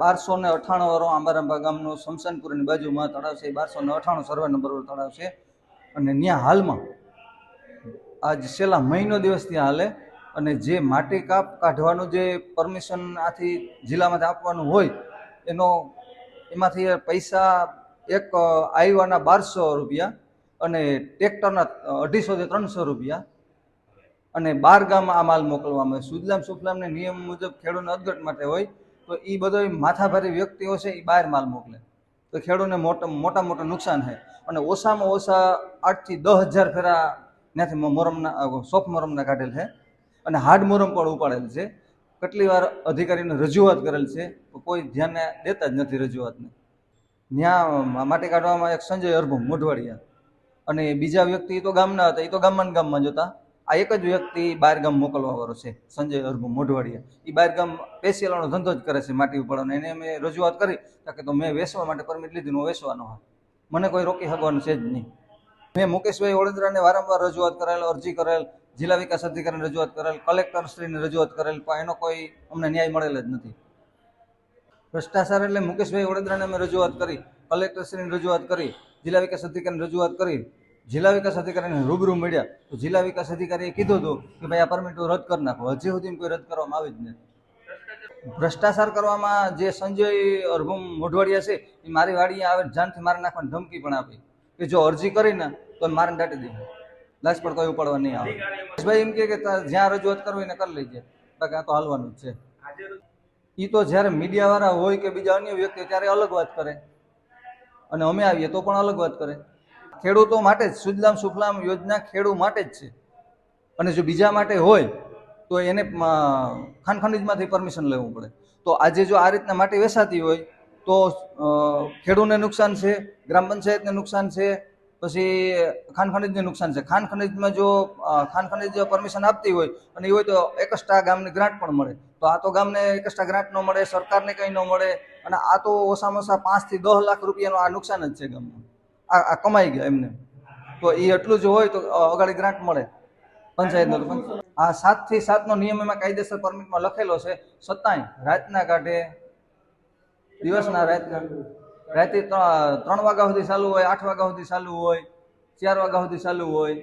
1298 વાળો આંબારાંબા ગામનો શમશાનપુરની બાજુમાં તળાવ છે. 1298 સર્વે નંબર તળાવ છે. અને ત્યાં હાલમાં આજ છેલ્લા મહિનો દિવસ ત્યાં હાલે અને જે માટી કાઢવાનું જે પરમિશન આથી જિલ્લામાંથી આપવાનું હોય એમાંથી પૈસા એક આઈવાના 1200 રૂપિયા અને ટ્રેક્ટરના 250 થી 300 રૂપિયા અને 12 ગામ આ માલ મોકલવામાં આવે. સુજલામ સુફલામને નિયમ મુજબ ખેડૂતને અદગટ માટે હોય તો એ બધો માથાભારી વ્યક્તિઓ છે એ બહાર માલ મોકલે તો ખેડૂતને મોટા નુકસાન થાય. અને ઓછામાં ઓછા 8 થી 10,000 ફેરા ત્યાંથી મોરમના સોફ મોરમના કાઢેલ છે અને હાર્ડ મોરમ પણ ઉપાડેલ છે. કેટલી વાર અધિકારીને રજૂઆત કરેલ છે તો કોઈ ધ્યાન દેતા જ નથી રજૂઆતને. ત્યાં માટી કાઢવામાં એક સંજય અરભુ મોઢવાડિયા અને બીજા વ્યક્તિ તો ગામના હતા, એ તો ગામમાં જ હતા. આ એક જ વ્યક્તિ 12 ગામ મોકલવા વાળો છે, સંજય અરભુ મોઢવાડિયા. એ 12 ગામ પેશિયલનો ધંધો જ કરે છે માટી ઉપાડવાનો. એને મેં રજૂઆત કરી કે તો મેં વેચવા માટે પરમિટ લીધી, હું વેચવાનો હા, મને કોઈ રોકી શકવાનું છે જ નહીં. મેં મુકેશભાઈ ઓળેદરાને વારંવાર રજૂઆત કરેલ, અરજી કરેલ, જિલ્લા વિકાસ અધિકારીને રજૂઆત કરેલ, કલેક્ટરશ્રીને રજૂઆત કરેલ, પણ એનો કોઈ અમને ન્યાય મળેલ જ નથી. ભ્રષ્ટાચાર એટલે મુકેશભાઈ ઓળેદરાને અમે રજૂઆત કરી, કલેક્ટરશ્રીને રજૂઆત કરી, જિલ્લા વિકાસ અધિકારીને રજૂઆત કરી, જિલ્લા વિકાસ અધિકારીને રૂબરૂ મળ્યા તો જિલ્લા વિકાસ અધિકારીએ કીધું હતું કે ભાઈ આ પરમિટ રદ કરી નાખો. હજી સુધી કોઈ રદ કરવામાં આવી જ નથી. ભ્રષ્ટાચાર કરવામાં જે સંજય અરભુ મોઢવાડિયા છે એ મારી વાડીએ આવે જાનથી મારી નાખવાની ધમકી પણ આપી કે જો અરજી કરીને તો મારીને દાટી દે, લાશ પણ કોઈ ઉપાડવા નહીં આવે. ભાઈ એમ કે જ્યાં રજૂઆત કરવી એને કરી લેજે, બાકી આ તો હાલવાનું જ છે. એ તો જ્યારે મીડિયાવાળા હોય કે બીજા અન્ય વ્યક્તિ ત્યારે અલગ વાત કરે અને અમે આવીએ તો પણ અલગ વાત કરે. ખેડૂતો માટે જ સુજલામ સુફલામ યોજના ખેડૂત માટે જ છે. અને જો બીજા માટે હોય તો એને ખાન ખનીજમાંથી પરમિશન લેવું પડે. તો આજે જો આ રીતના માટી વેચાતી હોય તો ખેડૂતને નુકસાન છે, ગ્રામ પંચાયતને નુકસાન છે, પછી ખાન ખનીજને નુકસાન છે. ખાન ખનીજમાં જો ખાન ખનીજ પરમિશન આપતી હોય અને એ હોય તો એકસ્ટ્રા ગામને ગ્રાન્ટ પણ મળે. તો આ તો ગામને એકસ્ટ્રા ગ્રાન્ટ ન મળે, સરકારને કંઈ ન મળે અને આ તો ઓછામાં ઓછા 5 થી 10 લાખ રૂપિયાનું આ નુકસાન જ છે ગામમાં. આ કમાઈ ગયા એમને. તો એ એટલું જ હોય તો અગાડી ગ્રાન્ટ મળે પંચાયતનો. તો આ 7 થી 7 નો નિયમ એમાં કાયદેસર પરમિટમાં લખેલો છે, છતાંય રાતના કાઢે, દિવસના રાતે 3 વાગ્યા સુધી ચાલુ હોય, 8 વાગ્યા સુધી ચાલુ હોય, 4 વાગ્યા સુધી ચાલુ હોય.